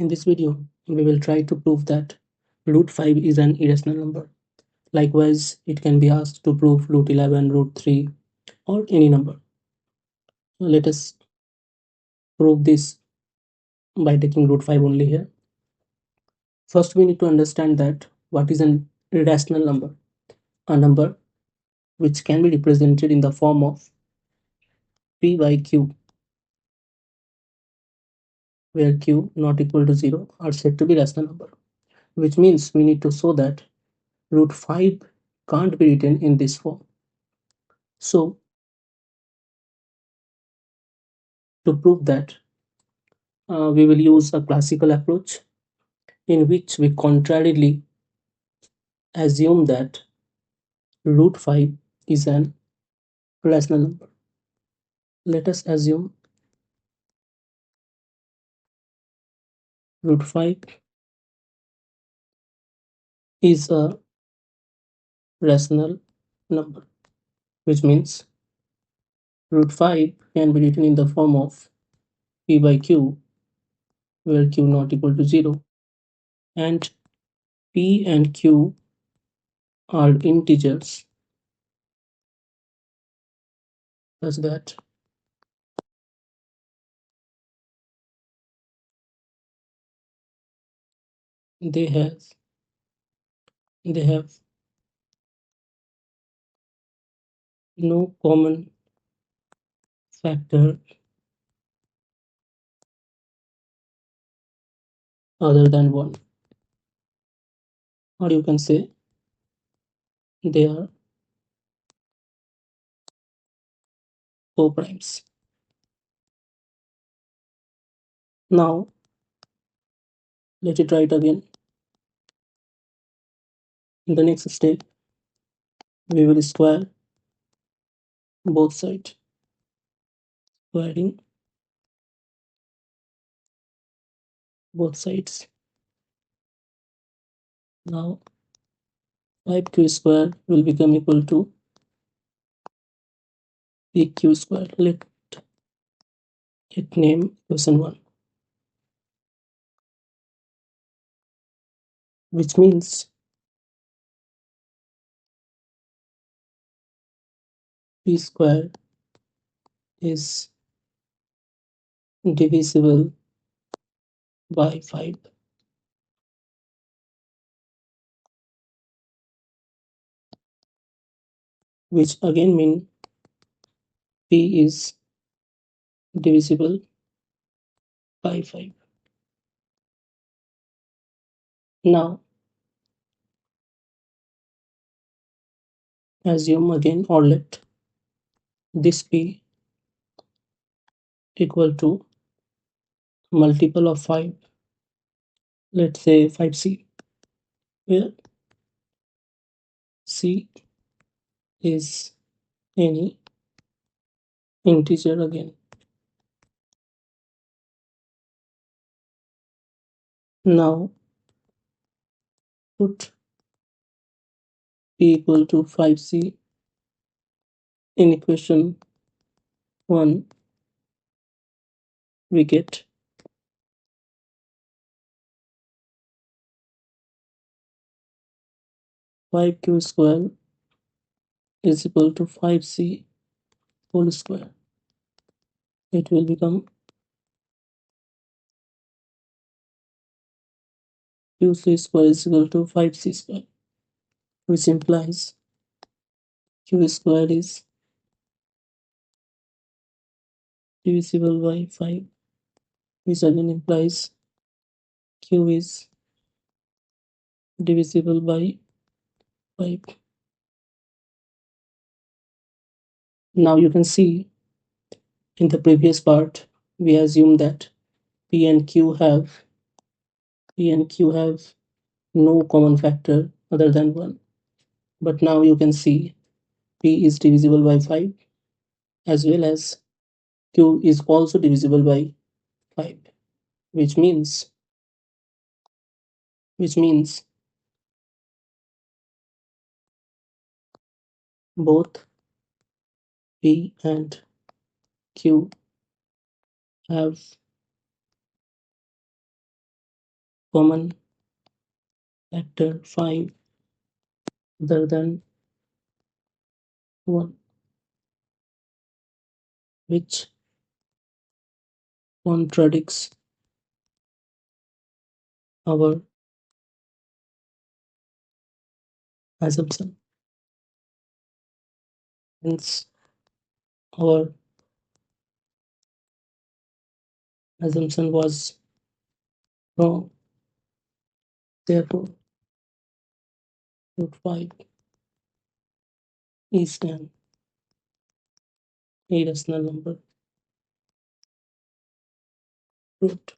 In this video, we will try to prove that root 5 is an irrational number. Likewise, it can be asked to prove root 11, root 3, or any number. So let us prove this by taking root 5 only here. First, we need to understand that what is an irrational number. A number which can be represented in the form of p by q, where q not equal to 0 are said to be rational number, which means we need to show that root 5 can't be written in this form. So to prove that, we will use a classical approach in which we contrarily assume that root 5 is an rational number. Let us assume root 5 is a rational number, which means root 5 can be written in the form of p by q, where q not equal to 0, and p and q are integers such that they have no common factor other than 1, or you can say they are co-primes. Now let it write again. In the next step, we will square both sides. Squaring both sides. Now 5q square will become equal to pq square. Let it name question 1, which means p square is divisible by 5. Which again mean p is divisible by 5. Now assume again, or let this p equal to multiple of 5, let's say 5c, where c is any integer again. Now put p equal to 5c in equation 1, we get 5q square is equal to 5c whole square. It will become qc square is equal to 5c square, which implies q square is divisible by 5, which again implies q is divisible by 5. Now you can see in the previous part we assume that p and q have no common factor other than 1. But now you can see p is divisible by 5, as well as q is also divisible by 5, which means both p and q have common factor 5 other than 1, which contradicts our assumption. Hence, our assumption was wrong. Therefore, root 5 is an irrational number. Root